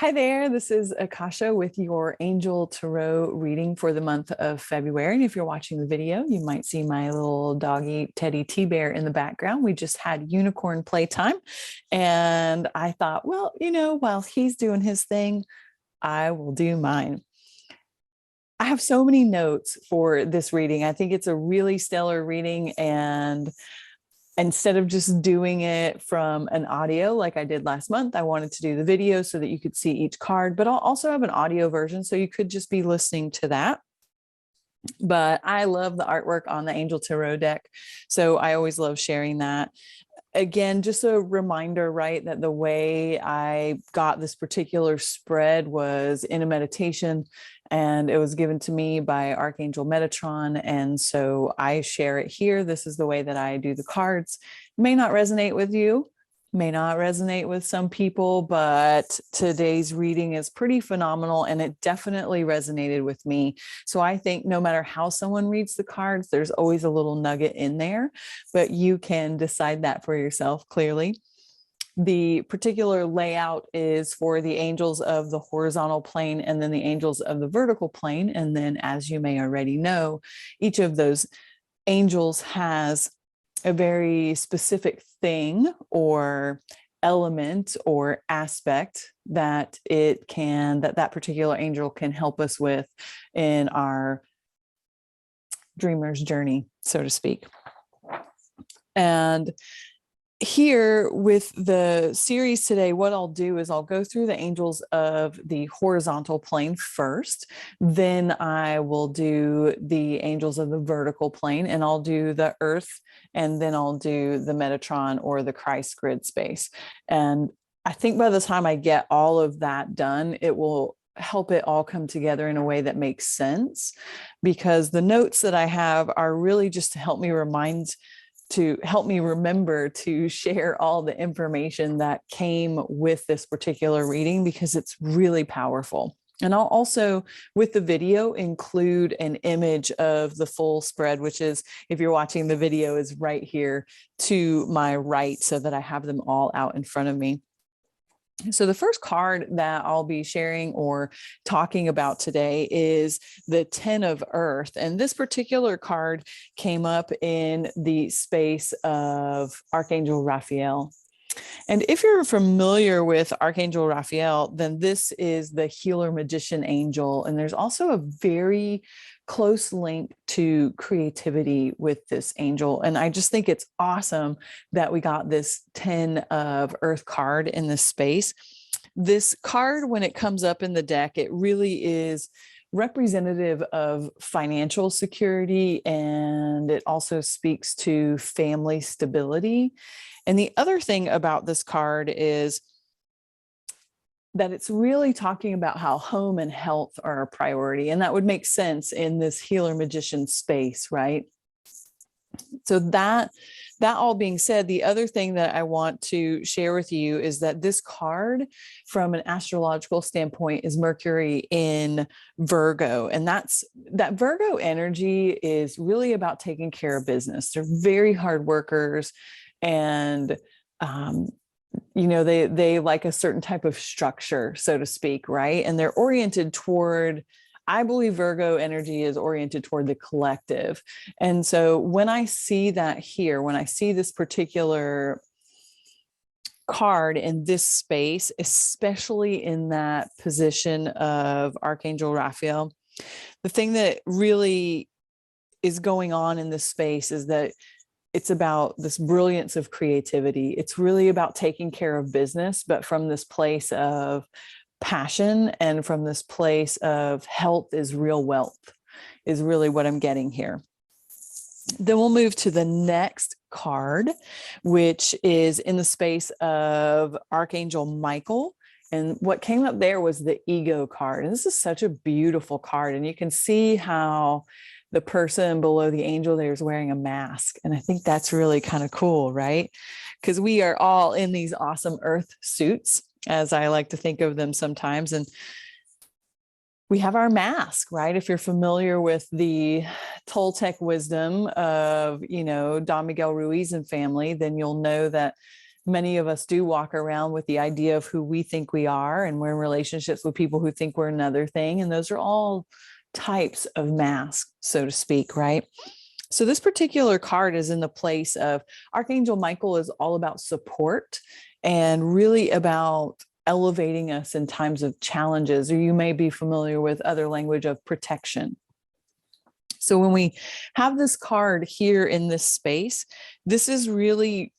Hi there, this is Akasha with your Angel Tarot reading for the month of February. And if you're watching the video, you might see my little doggy Teddy T-Bear in the background. We just had unicorn playtime. And I thought, well, while he's doing his thing, I will do mine. I have so many notes for this reading. I think it's a really stellar reading, and instead of just doing it from an audio like I did last month, I wanted to do the video so that you could see each card, but I'll also have an audio version so you could just be listening to that. But I love the artwork on the Angel Tarot deck, so I always love sharing that. Again, just a reminder, right, that the way I got this particular spread was in a meditation, and it was given to me by Archangel Metatron. And so I share it here. This is the way that I do the cards. It may not resonate with you, may not resonate with some people, but today's reading is pretty phenomenal, and it definitely resonated with me. So I think no matter how someone reads the cards, there's always a little nugget in there, but you can decide that for yourself clearly. The particular layout is for the angels of the horizontal plane and then the angels of the vertical plane. And then, as you may already know, each of those angels has a very specific thing or element or aspect that that particular angel can help us with in our dreamer's journey, so to speak. And here with the series today, what I'll do is I'll go through the angels of the horizontal plane first, then I will do the angels of the vertical plane, and I'll do the earth, and then I'll do the Metatron or the Christ grid space. And I think by the time I get all of that done, it will help it all come together in a way that makes sense, because the notes that I have are really just to help me remember to share all the information that came with this particular reading, because it's really powerful. And I'll also, with the video, include an image of the full spread, which is, if you're watching the video, is right here to my right, so that I have them all out in front of me. So the first card that I'll be sharing or talking about today is the 10 of Earth. And this particular card came up in the space of Archangel Raphael. And if you're familiar with Archangel Raphael, then this is the healer magician angel. And there's also a very close link to creativity with this angel. And I just think it's awesome that we got this 10 of Earth card in this space. This card, when it comes up in the deck, it really is representative of financial security, and it also speaks to family stability. And the other thing about this card is that it's really talking about how home and health are a priority. And that would make sense in this healer magician space, right? So that all being said, the other thing that I want to share with you is that this card, from an astrological standpoint, is Mercury in Virgo. And that Virgo energy is really about taking care of business. They're very hard workers, and they like a certain type of structure, so to speak, right? And they're oriented toward, I believe Virgo energy is oriented toward the collective. And so when I see that here, when I see this particular card in this space, especially in that position of Archangel Raphael, the thing that really is going on in this space is that it's about this brilliance of creativity. It's really about taking care of business, but from this place of passion and from this place of health is real wealth, is really what I'm getting here. Then we'll move to the next card, which is in the space of Archangel Michael. And what came up there was the ego card. And this is such a beautiful card. And you can see how the person below the angel there is wearing a mask. And I think that's really kind of cool, right? Because we are all in these awesome earth suits, as I like to think of them sometimes. And we have our mask, right? If you're familiar with the Toltec wisdom of, Don Miguel Ruiz and family, then you'll know that many of us do walk around with the idea of who we think we are, and we're in relationships with people who think we're another thing. And those are all types of masks, so to speak, right? So this particular card is in the place of Archangel Michael is all about support and really about elevating us in times of challenges, or you may be familiar with other language of protection. So when we have this card here in this space, this is really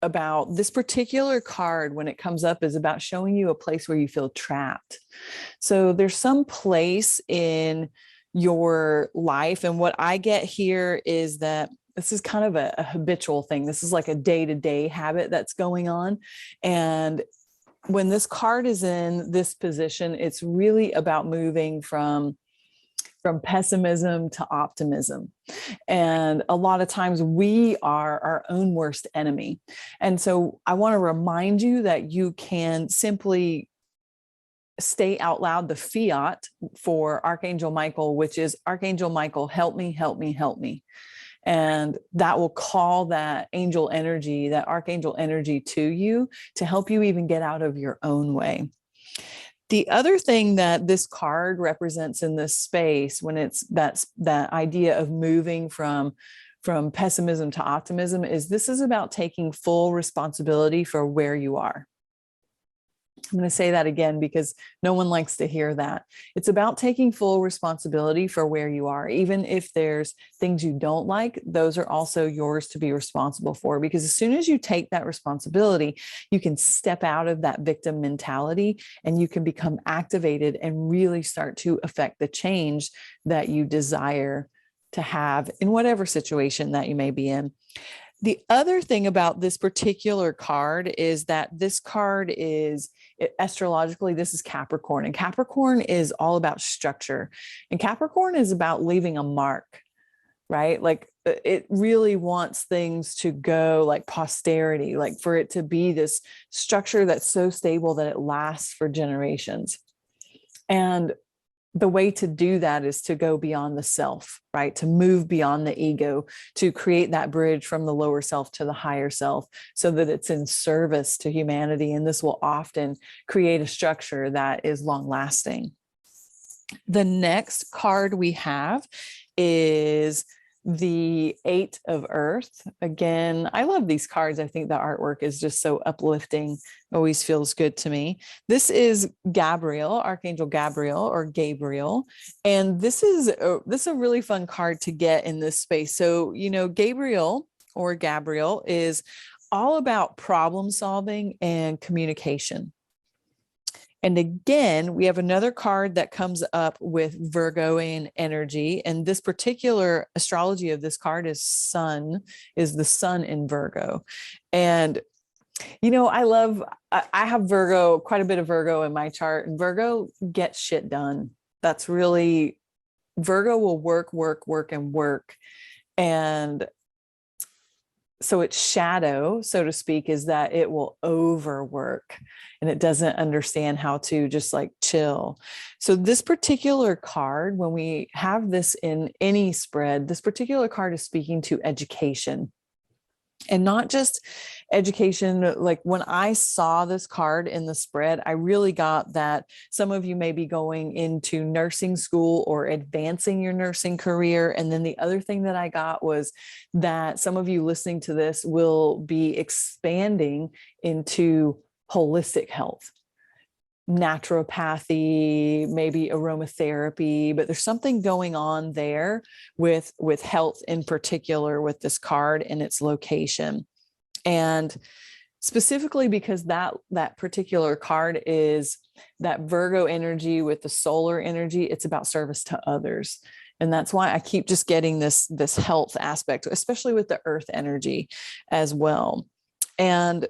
about this particular card when it comes up is about showing you a place where you feel trapped. So there's some place in your life. And what I get here is that this is kind of a habitual thing. This is like a day-to-day habit that's going on. And when this card is in this position, it's really about moving from pessimism to optimism. And a lot of times we are our own worst enemy. And so I want to remind you that you can simply say out loud the fiat for Archangel Michael, which is Archangel Michael, help me, help me, help me. And that will call that angel energy, that archangel energy to you to help you even get out of your own way. The other thing that this card represents in this space, when it's that idea of moving from pessimism to optimism, is this is about taking full responsibility for where you are. I'm going to say that again because no one likes to hear that. It's about taking full responsibility for where you are. Even if there's things you don't like, those are also yours to be responsible for. Because as soon as you take that responsibility, you can step out of that victim mentality and you can become activated and really start to affect the change that you desire to have in whatever situation that you may be in. The other thing about this particular card is that this card is, astrologically, this is Capricorn, and Capricorn is all about structure, and Capricorn is about leaving a mark, right? Like it really wants things to go like posterity, like for it to be this structure that's so stable that it lasts for generations. And the way to do that is to go beyond the self, right? To move beyond the ego, to create that bridge from the lower self to the higher self so that it's in service to humanity. And this will often create a structure that is long lasting. The next card we have is the 8 of Earth. Again, I love these cards. I think the artwork is just so uplifting. Always feels good to me. This is Gabriel, Archangel Gabriel or Gabriel. And this is a really fun card to get in this space. So, you know, Gabriel or Gabriel is all about problem solving and communication. And again, we have another card that comes up with Virgoian energy. And this particular astrology of this card is the sun in Virgo. And, you know, I have Virgo, quite a bit of Virgo in my chart, and Virgo gets shit done. That's really, Virgo will work, and work. And so its shadow, so to speak, is that it will overwork and it doesn't understand how to just like chill. So this particular card, when we have this in any spread, this particular card is speaking to education. And not just education. Like when I saw this card in the spread, I really got that some of you may be going into nursing school or advancing your nursing career. And then the other thing that I got was that some of you listening to this will be expanding into holistic health, naturopathy, maybe aromatherapy, but there's something going on there with health in particular with this card and its location. And specifically because that particular card is that Virgo energy with the solar energy, it's about service to others. And that's why I keep just getting this health aspect, especially with the earth energy as well. And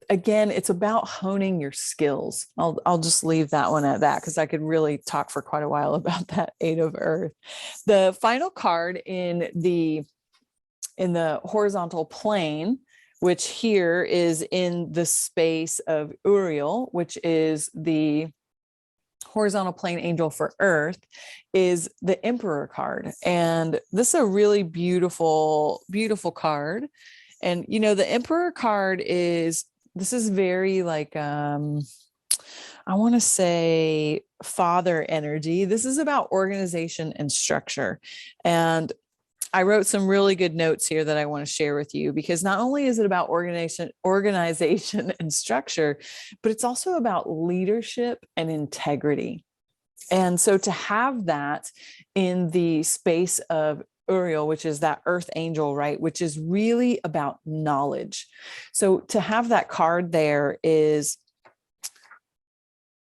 again, it's about honing your skills. I'll just leave that one at that because I could really talk for quite a while about that 8 of Earth. The final card in the horizontal plane, which here is in the space of Uriel, which is the horizontal plane angel for Earth, is the Emperor card. And this is a really beautiful, beautiful card. And, you know, the Emperor card this is very like, I want to say father energy. This is about organization and structure. And I wrote some really good notes here that I want to share with you, because not only is it about organization and structure, but it's also about leadership and integrity. And so to have that in the space of Uriel, which is that earth angel, right, which is really about knowledge. So to have that card there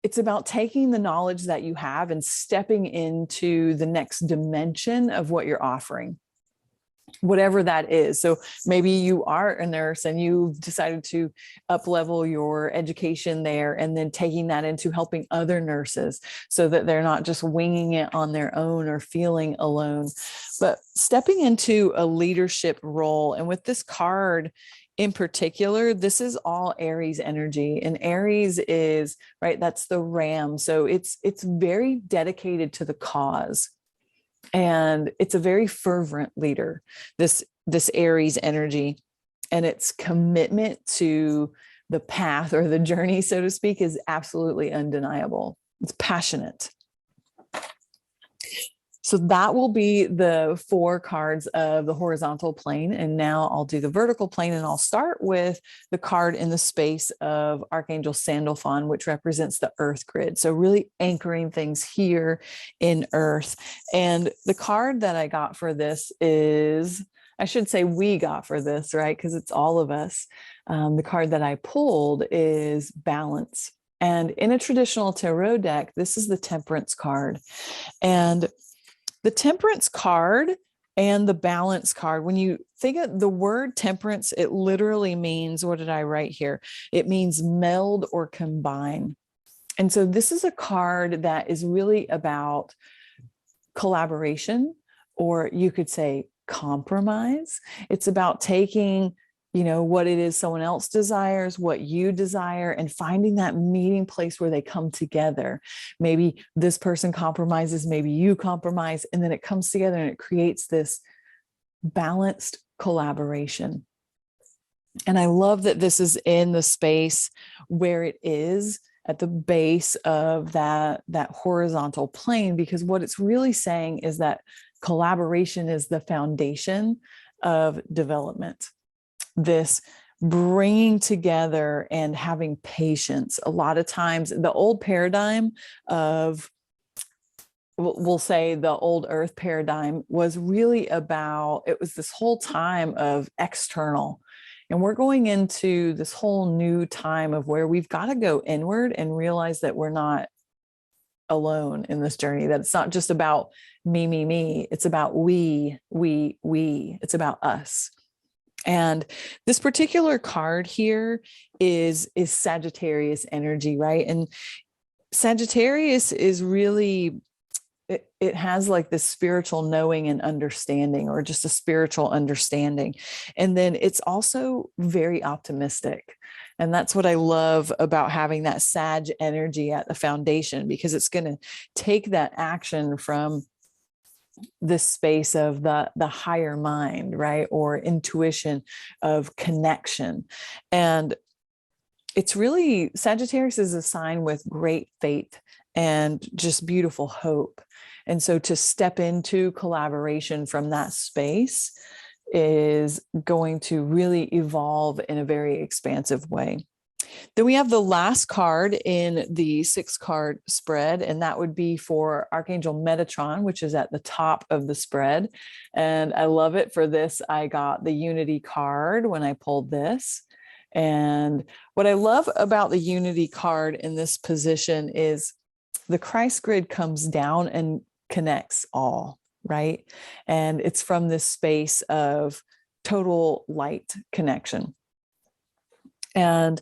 it's about taking the knowledge that you have and stepping into the next dimension of what you're offering, whatever that is. So maybe you are a nurse and you've decided to up level your education there, and then taking that into helping other nurses so that they're not just winging it on their own or feeling alone, but stepping into a leadership role. And with this card in particular, this is all Aries energy, and Aries is, right, that's the ram. So it's very dedicated to the cause. And it's a very fervent leader, this Aries energy, and its commitment to the path or the journey, so to speak, is absolutely undeniable. It's passionate. So that will be the 4 cards of the horizontal plane. And now I'll do the vertical plane, and I'll start with the card in the space of Archangel Sandalphon, which represents the earth grid. So really anchoring things here in earth. And the card that I got for this is, I should say we got for this, right? Because it's all of us. The card that I pulled is balance. And in a traditional tarot deck, this is the Temperance card. And the Temperance card and the Balance card, when you think of the word temperance, it literally means, what did I write here? It means meld or combine. And so this is a card that is really about collaboration, or you could say compromise. It's about taking, you know, what it is someone else desires, what you desire, and finding that meeting place where they come together. Maybe this person compromises, maybe you compromise, and then it comes together and it creates this balanced collaboration. And I love that this is in the space where it is at the base of that horizontal plane, because what it's really saying is that collaboration is the foundation of development. This bringing together and having patience. A lot of times the old paradigm of, we'll say the old earth paradigm, was really about, it was this whole time of external. And we're going into this whole new time of where we've got to go inward and realize that we're not alone in this journey, that it's not just about me. It's about we. It's about us. And this particular card here is Sagittarius energy, right? And Sagittarius is really, it has like this spiritual knowing and understanding, or just a spiritual understanding. And then it's also very optimistic. And that's what I love about having that Sag energy at the foundation, because it's going to take that action from this space of the higher mind, right? Or intuition, of connection. And it's really, Sagittarius is a sign with great faith and just beautiful hope. And so to step into collaboration from that space is going to really evolve in a very expansive way. Then we have the last card in the 6-card spread, and that would be for Archangel Metatron, which is at the top of the spread. And I love it. For this, I got the Unity card when I pulled this. And what I love about the Unity card in this position is the Christ grid comes down and connects all, right? And it's from this space of total light connection. And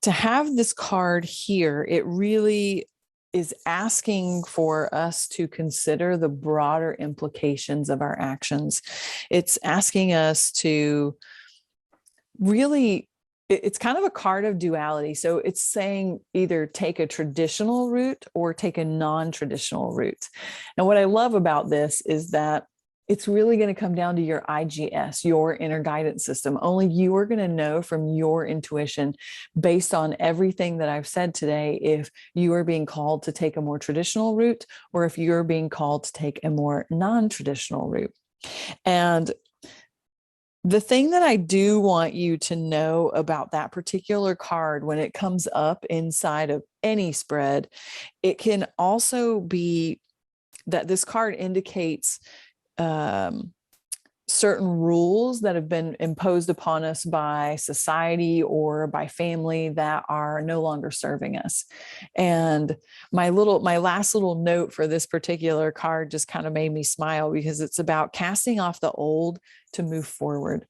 to have this card here, it really is asking for us to consider the broader implications of our actions. It's asking us to really, it's kind of a card of duality. So it's saying either take a traditional route or take a non-traditional route. And what I love about this is that it's really going to come down to your IGS, your inner guidance system. Only you are going to know from your intuition, based on everything that I've said today, if you are being called to take a more traditional route or if you're being called to take a more non-traditional route. And the thing that I do want you to know about that particular card when it comes up inside of any spread, it can also be that this card indicates certain rules that have been imposed upon us by society or by family that are no longer serving us. And my last little note for this particular card just kind of made me smile, because it's about casting off the old to move forward.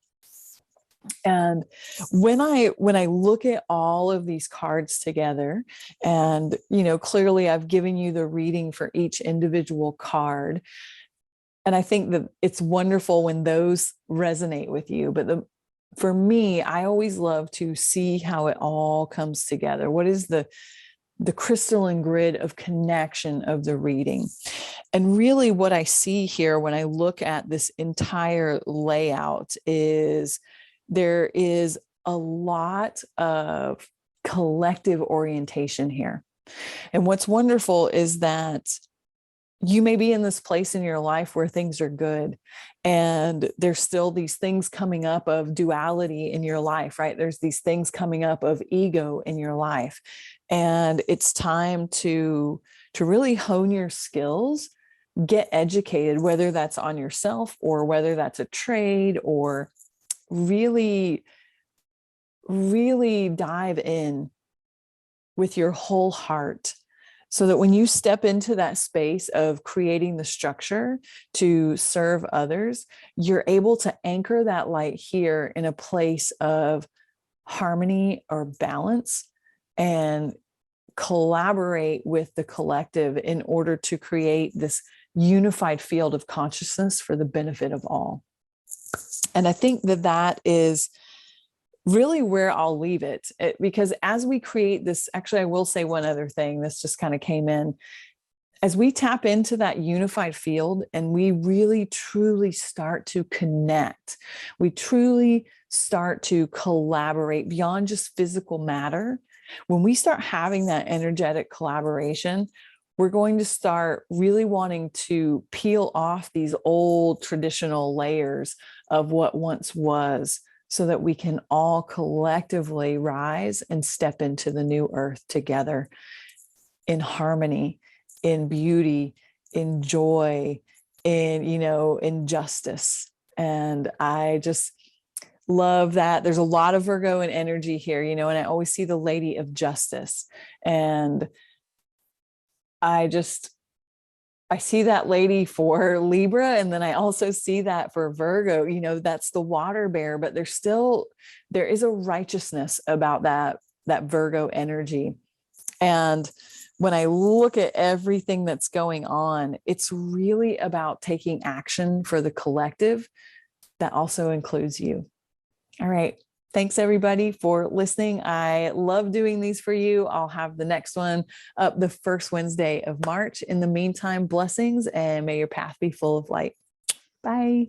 And when I look at all of these cards together, and clearly I've given you the reading for each individual card, and I think that it's wonderful when those resonate with you. But for me, I always love to see how it all comes together. What is the crystalline grid of connection of the reading? And really what I see here when I look at this entire layout is there is a lot of collective orientation here. And what's wonderful is that you may be in this place in your life where things are good, and there's still these things coming up of duality in your life, right? There's these things coming up of ego in your life. And it's time to really hone your skills, get educated, whether that's on yourself or whether that's a trade, or really, really dive in with your whole heart, so that when you step into that space of creating the structure to serve others, you're able to anchor that light here in a place of harmony or balance, and collaborate with the collective in order to create this unified field of consciousness for the benefit of all. And I think that is really where I'll leave it, because as we create this, actually, I will say one other thing. This just kind of came in. As we tap into that unified field and we really, truly start to connect, we truly start to collaborate beyond just physical matter. When we start having that energetic collaboration, we're going to start really wanting to peel off these old traditional layers of what once was, so that we can all collectively rise and step into the new earth together in harmony, in beauty, in joy, in justice. And I just love that. There's a lot of Virgo and energy here, and I always see the Lady of Justice. And I see that lady for Libra, and then I also see that for Virgo. That's the water bear, but there is a righteousness about that Virgo energy. And when I look at everything that's going on, it's really about taking action for the collective. That also includes you. All right. Thanks everybody for listening. I love doing these for you. I'll have the next one up the first Wednesday of March. In the meantime, blessings, and may your path be full of light. Bye.